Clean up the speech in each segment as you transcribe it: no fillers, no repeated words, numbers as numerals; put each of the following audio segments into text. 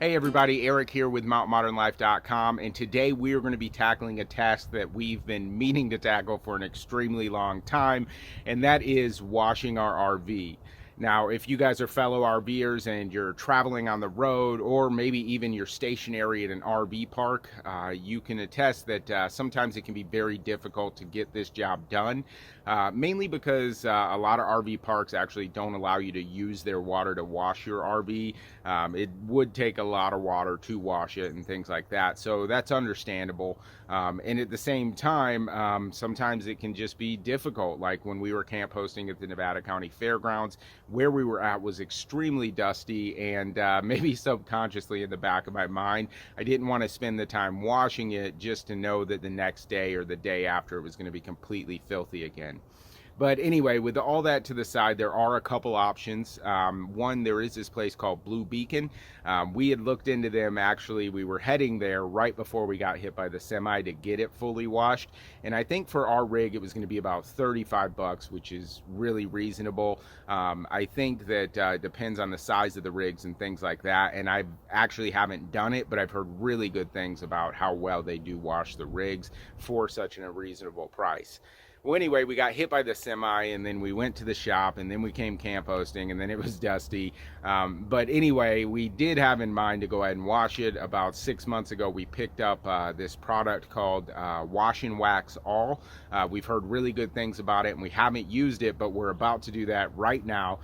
Hey everybody, Eric here with MountModernLife.com, and today we are going to be tackling a task that we've been meaning to tackle for an extremely long time, and that is washing our RV. Now, if you guys are fellow RVers and you're traveling on the road, or maybe even you're stationary at an RV park, you can attest that sometimes it can be very difficult to get this job done, mainly because a lot of RV parks actually don't allow you to use their water to wash your RV. It would take a lot of water to wash it and things like that, so that's understandable. And at the same time, sometimes it can just be difficult, like when we were camp hosting at the Nevada County Fairgrounds. Where we were at was extremely dusty, and maybe subconsciously in the back of my mind, I didn't want to spend the time washing it just to know that the next day or the day after it was going to be completely filthy again. But anyway, with all that to the side, there are a couple options. One, there is this place called Blue Beacon. We had looked into them. Actually, we were heading there right before we got hit by the semi to get it fully washed. And I think for our rig, it was going to be about 35 bucks, which is really reasonable. I think that depends on the size of the rigs and things like that. And I actually haven't done it, but I've heard really good things about how well they do wash the rigs for such a reasonable price. Well, anyway, we got hit by the semi, and then we went to the shop, and then we came camp hosting, and then it was dusty. But anyway, we did have in mind to go ahead and wash it. About 6 months ago, we picked up this product called Wash and Wax All. We've heard really good things about it, and we haven't used it, but we're about to do that right now.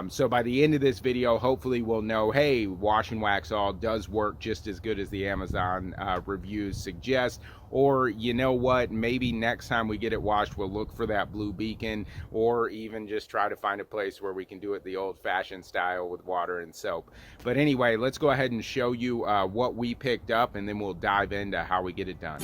So by the end of this video, hopefully we'll know, hey, Wash and Wax All does work just as good as the Amazon reviews suggest. Or, you know what, maybe next time we get it washed, we'll look for that Blue Beacon, or even just try to find a place where we can do it the old-fashioned style with water and soap. But anyway, let's go ahead and show you what we picked up, and then we'll dive into how we get it done.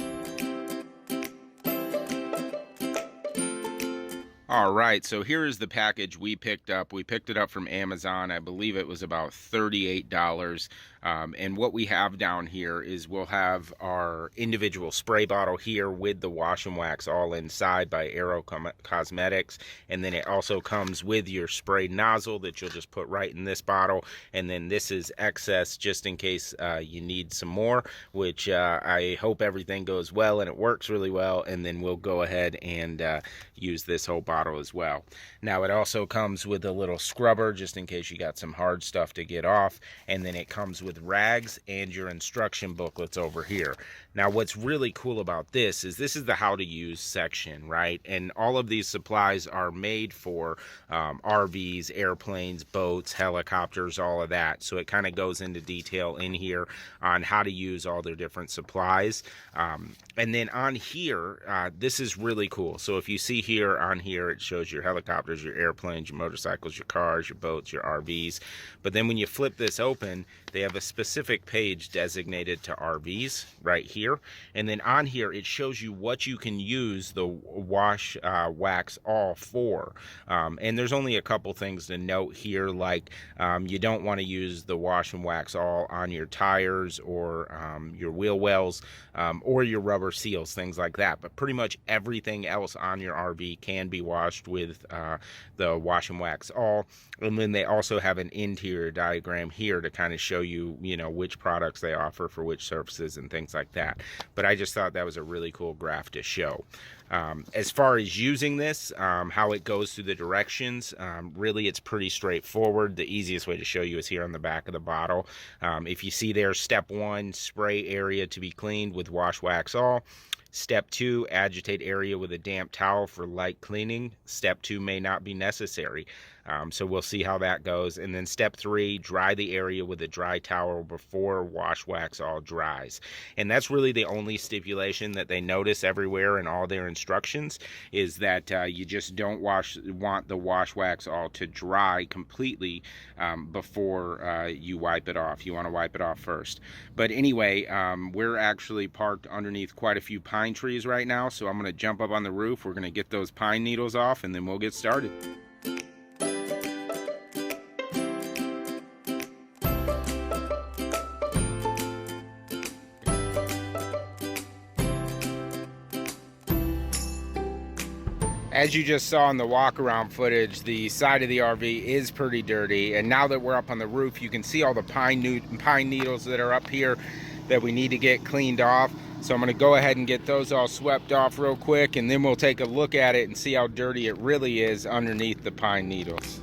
All right, so here is the package we picked up. We picked it up from Amazon. I believe it was about $38. And what we have down here is we'll have our individual spray bottle here with the Wash and Wax All inside by Aero Cosmetics. And then it also comes with your spray nozzle that you'll just put right in this bottle. And then this is excess just in case you need some more, which I hope everything goes well and it works really well. And then we'll go ahead and use this whole bottle as well. Now it also comes with a little scrubber just in case you got some hard stuff to get off. And then it comes with rags and your instruction booklets over here. Now what's really cool about this is the how to use section, right? And all of these supplies are made for RVs, airplanes, boats, helicopters, all of that. So it kind of goes into detail in here on how to use all their different supplies. And then on here, this is really cool. So if you see here on here, it shows your helicopters, your airplanes, your motorcycles, your cars, your boats, your RVs. But then when you flip this open, they have a specific page designated to RVs right here. And then on here, it shows you what you can use the Wash Wax All for. And there's only a couple things to note here, like you don't want to use the Wash and Wax All on your tires or your wheel wells or your rubber seals, things like that. But pretty much everything else on your RV can be washed with the Wash and Wax All. And then they also have an interior diagram here to kind of show you, which products they offer for which surfaces and things like that. But I just thought that was a really cool graph to show. As far as using this, how it goes through the directions, really it's pretty straightforward. The easiest way to show you is here on the back of the bottle. If you see there, step 1, spray area to be cleaned with Wash Wax All. Step 2, agitate area with a damp towel for light cleaning. Step 2 may not be necessary. So we'll see how that goes. And then step 3, dry the area with a dry towel before Wash Wax All dries. And that's really the only stipulation that they notice everywhere in all their instructions, is that you just don't want the Wash Wax All to dry completely before you wipe it off. You want to wipe it off first. But anyway, we're actually parked underneath quite a few pine trees right now, so I'm going to jump up on the roof. We're going to get those pine needles off, and then we'll get started. As you just saw in the walk around footage, the side of the RV is pretty dirty, and now that we're up on the roof, you can see all the pine needles that are up here that we need to get cleaned off. So I'm going to go ahead and get those all swept off real quick, and then we'll take a look at it and see how dirty it really is underneath the pine needles.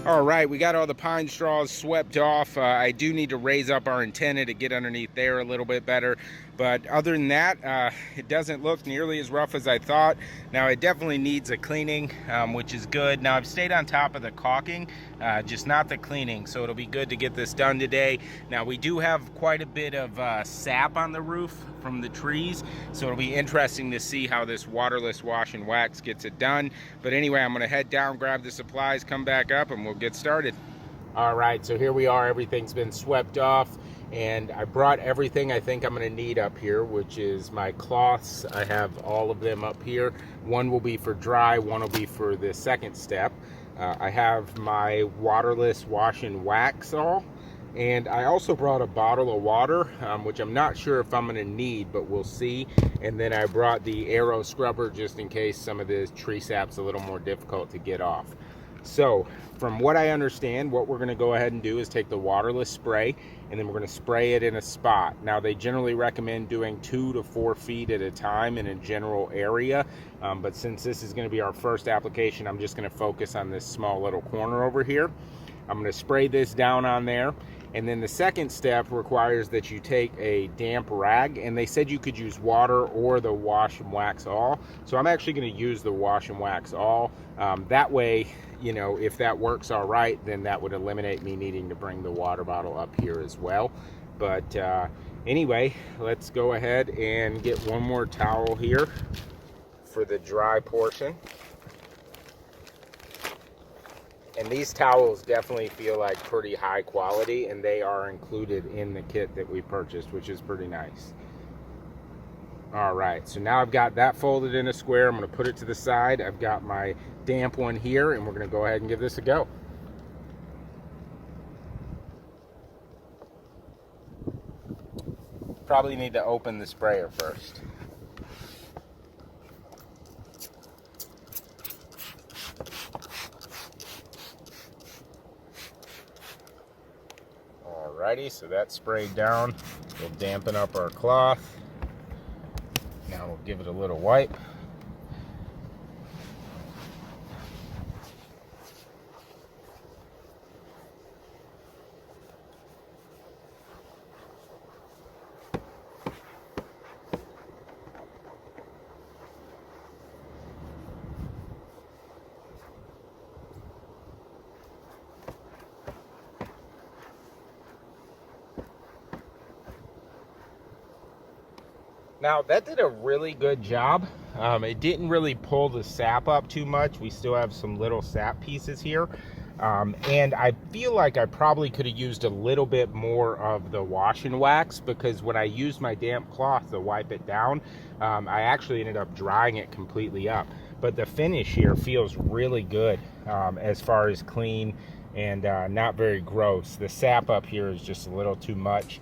All right, we got all the pine straws swept off. I do need to raise up our antenna to get underneath there a little bit better. But other than that, it doesn't look nearly as rough as I thought. Now, it definitely needs a cleaning, which is good. Now, I've stayed on top of the caulking, just not the cleaning. So it'll be good to get this done today. Now, we do have quite a bit of sap on the roof from the trees. So it'll be interesting to see how this waterless wash and wax gets it done. But anyway, I'm gonna head down, grab the supplies, come back up, and we'll get started. All right, so here we are. Everything's been swept off. And I brought everything I think I'm going to need up here, which is my cloths. I have all of them up here. One will be for dry, one will be for the second step. I have my waterless wash and wax all. And I also brought a bottle of water, which I'm not sure if I'm going to need, but we'll see. And then I brought the Aero scrubber just in case some of the tree sap's a little more difficult to get off. So from what I understand, what we're going to go ahead and do is take the waterless spray, and then we're going to spray it in a spot. Now, they generally recommend doing 2 to 4 feet at a time in a general area, but since this is going to be our first application, I'm just going to focus on this small little corner over here. I'm going to spray this down on there. And then the second step requires that you take a damp rag, and they said you could use water or the wash and wax all. So I'm actually going to use the wash and wax all. That way, you know, if that works all right, then that would eliminate me needing to bring the water bottle up here as well. But anyway, let's go ahead and get one more towel here for the dry portion. And these towels definitely feel like pretty high quality, and they are included in the kit that we purchased, which is pretty nice. All right, so now I've got that folded in a square. I'm going to put it to the side. I've got my damp one here, and we're going to go ahead and give this a go. Probably need to open the sprayer first. Alrighty, so that's sprayed down. We'll dampen up our cloth. Now we'll give it a little wipe. Now that did a really good job. It didn't really pull the sap up too much. We still have some little sap pieces here. And I feel like I probably could have used a little bit more of the wash and wax, because when I used my damp cloth to wipe it down, I actually ended up drying it completely up. But the finish here feels really good as far as clean and not very gross. The sap up here is just a little too much.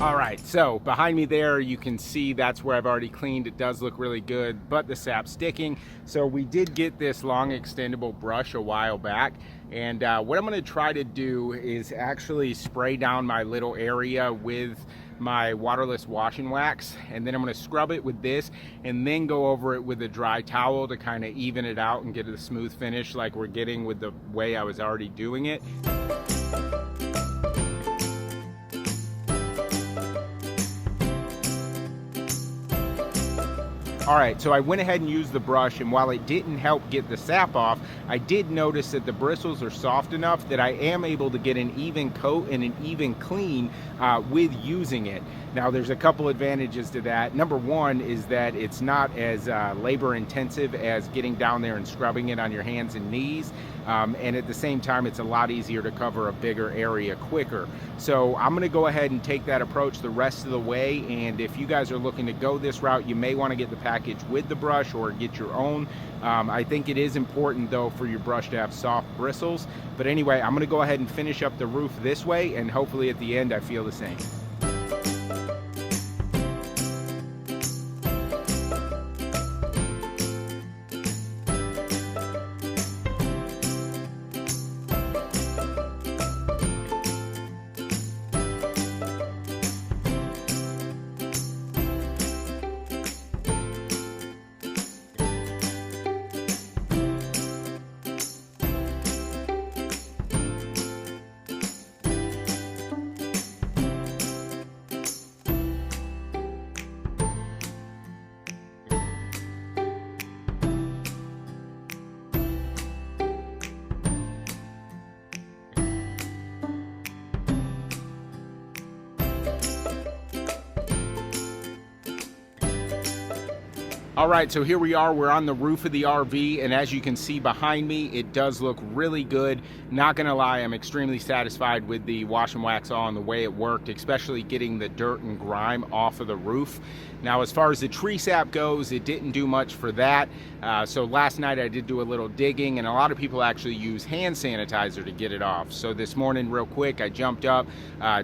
All right, so behind me there, you can see that's where I've already cleaned. It does look really good, but the sap's sticking. So we did get this long extendable brush a while back. And what I'm gonna try to do is actually spray down my little area with my waterless wash and wax. And then I'm gonna scrub it with this and then go over it with a dry towel to kind of even it out and get a smooth finish like we're getting with the way I was already doing it. All right, so I went ahead and used the brush, and while it didn't help get the sap off, I did notice that the bristles are soft enough that I am able to get an even coat and an even clean with using it. Now, there's a couple advantages to that. Number one is that it's not as labor intensive as getting down there and scrubbing it on your hands and knees. And at the same time, it's a lot easier to cover a bigger area quicker. So I'm gonna go ahead and take that approach the rest of the way. And if you guys are looking to go this route, you may wanna get the package package with the brush or get your own. I think it is important though for your brush to have soft bristles. But anyway, I'm gonna go ahead and finish up the roof this way, and hopefully at the end I feel the same. All right, so here we are, we're on the roof of the RV, and as you can see behind me, it does look really good. Not gonna lie, I'm extremely satisfied with the wash and wax all and the way it worked, especially getting the dirt and grime off of the roof. Now, as far as the tree sap goes, it didn't do much for that. So last night I did do a little digging, and a lot of people actually use hand sanitizer to get it off. So this morning, real quick, I jumped up,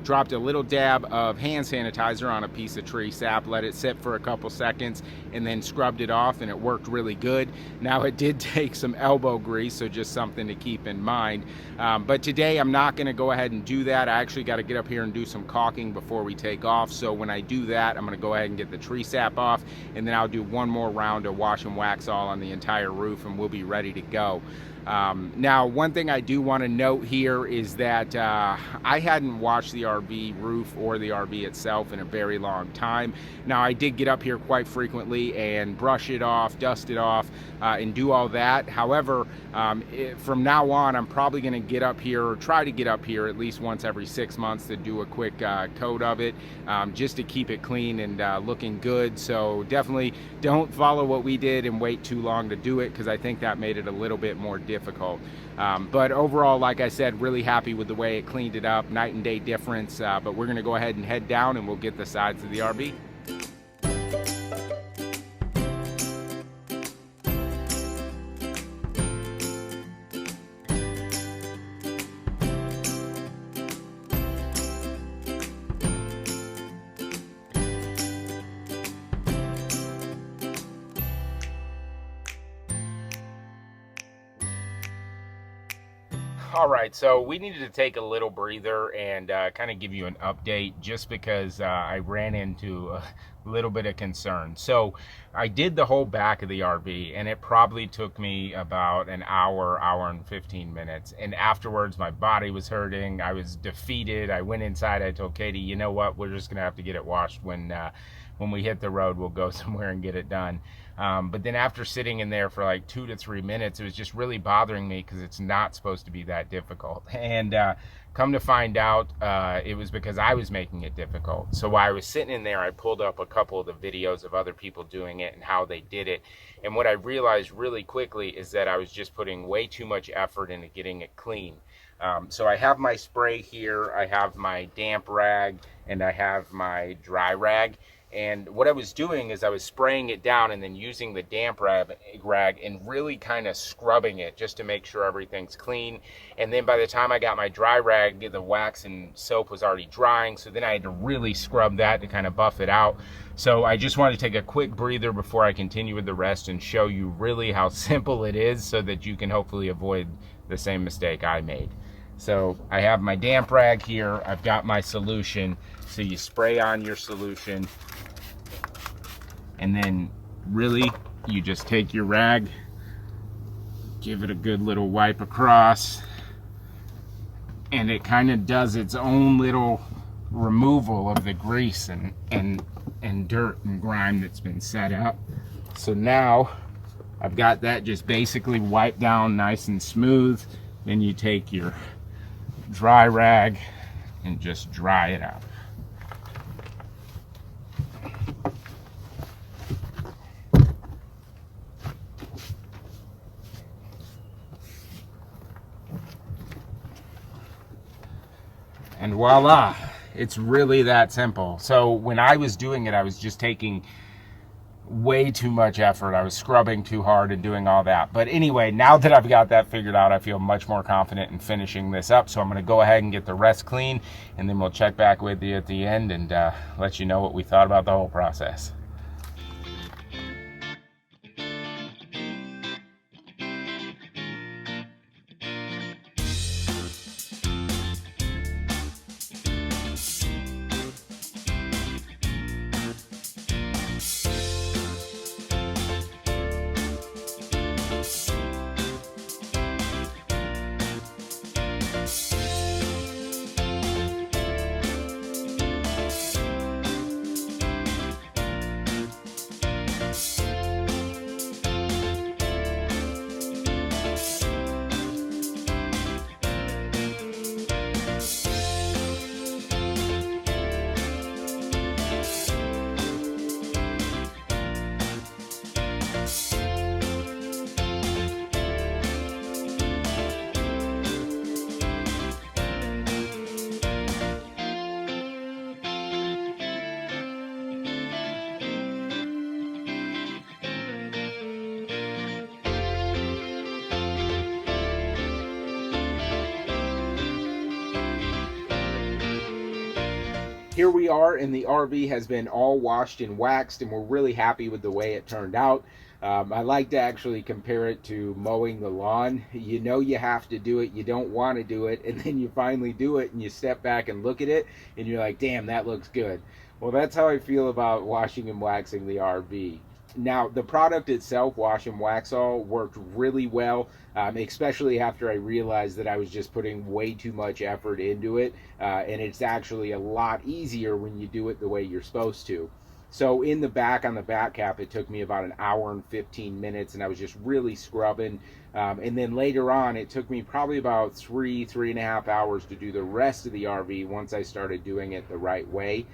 dropped a little dab of hand sanitizer on a piece of tree sap, let it sit for a couple seconds, and then scrubbed it off, and it worked really good. Now, it did take some elbow grease, so just something to keep in mind. But today I'm not gonna go ahead and do that. I actually gotta get up here and do some caulking before we take off. So when I do that, I'm gonna go ahead and get the tree sap off, and then I'll do one more round of wash and wax all on the entire roof, and we'll be ready to go. Now, one thing I do want to note here is that I hadn't washed the RV roof or the RV itself in a very long time. Now, I did get up here quite frequently and brush it off, dust it off, and do all that. However, from now on, I'm probably going to get up here, or try to get up here at least once every 6 months to do a quick coat of it, just to keep it clean and looking good. So definitely don't follow what we did and wait too long to do it, because I think that made it a little bit more difficult. But overall, like I said, really happy with the way it cleaned it up. Night and day difference. But we're going to go ahead and head down, and we'll get the sides of the RV. All right, so we needed to take a little breather and kind of give you an update, just because I ran into a little bit of concern. So I did the whole back of the RV, and it probably took me about an hour and 15 minutes. And afterwards, my body was hurting. I was defeated. I went inside. I told Katie, you know what? We're just going to have to get it washed when we hit the road. We'll go somewhere and get it done. But then after sitting in there for like 2 to 3 minutes, it was just really bothering me, because it's not supposed to be that difficult. And come to find out, it was because I was making it difficult. So while I was sitting in there, I pulled up a couple of the videos of other people doing it and how they did it. And what I realized really quickly is that I was just putting way too much effort into getting it clean. So I have my spray here, I have my damp rag, and I have my dry rag. And what I was doing is I was spraying it down and then using the damp rag and really kind of scrubbing it just to make sure everything's clean. And then by the time I got my dry rag, the wax and soap was already drying. So then I had to really scrub that to kind of buff it out. So I just wanted to take a quick breather before I continue with the rest and show you really how simple it is, so that you can hopefully avoid the same mistake I made. So I have my damp rag here. I've got my solution. So you spray on your solution, and then really you just take your rag, give it a good little wipe across, and it kind of does its own little removal of the grease and dirt and grime that's been set up. So now I've got that just basically wiped down nice and smooth. Then you take your dry rag and just dry it out. And voila, it's really that simple. So when I was doing it, I was just taking way too much effort. I was scrubbing too hard and doing all that. But anyway, now that I've got that figured out, I feel much more confident in finishing this up. So I'm going to go ahead and get the rest clean, and then we'll check back with you at the end and let you know what we thought about the whole process. Here we are, and the RV has been all washed and waxed, and we're really happy with the way it turned out. I like to actually compare it to mowing the lawn. You know you have to do it, you don't want to do it, and then you finally do it, and you step back and look at it, and you're like, damn, that looks good. Well, that's how I feel about washing and waxing the RV. Now, the product itself, Wash and Wax All, worked really well, especially after I realized that I was just putting way too much effort into it, and it's actually a lot easier when you do it the way you're supposed to. So in the back, on the back cap, it took me about an hour and 15 minutes, and I was just really scrubbing. And then later on, it took me probably about 3.5 hours to do the rest of the RV once I started doing it the right way.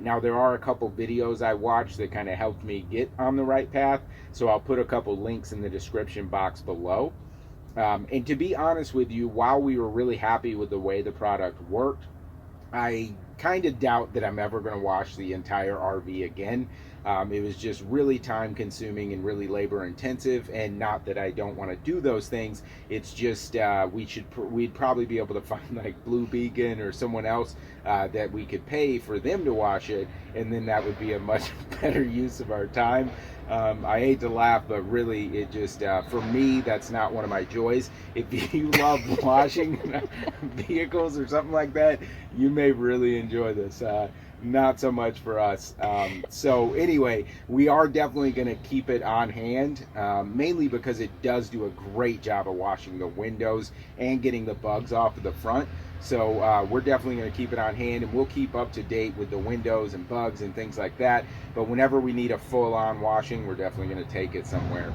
Now, there are a couple videos I watched that kind of helped me get on the right path, so I'll put a couple links in the description box below. And to be honest with you, while we were really happy with the way the product worked, I kind of doubt that I'm ever going to wash the entire RV again. It was just really time consuming and really labor intensive, and not that I don't want to do those things. It's just we'd probably be able to find like Blue Beacon or someone else that we could pay for them to wash it, and then that would be a much better use of our time. I hate to laugh, but really, it just, for me, that's not one of my joys. If you love washing vehicles or something like that, you may really enjoy this. Not so much for us. So anyway, we are definitely going to keep it on hand, mainly because it does do a great job of washing the windows and getting the bugs off of the front. So we're definitely going to keep it on hand, and we'll keep up to date with the windows and bugs and things like that. But whenever we need a full-on washing, we're definitely going to take it somewhere.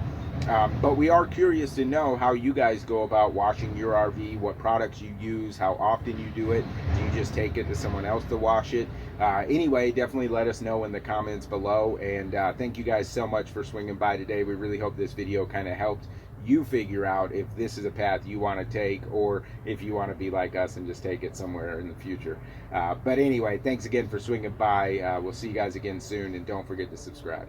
But we are curious to know how you guys go about washing your RV, what products you use, how often you do it. Do you just take it to someone else to wash it? Anyway, definitely let us know in the comments below. And thank you guys so much for swinging by today. We really hope this video kind of helped you figure out if this is a path you want to take, or if you want to be like us and just take it somewhere in the future. But anyway, thanks again for swinging by. We'll see you guys again soon, and don't forget to subscribe.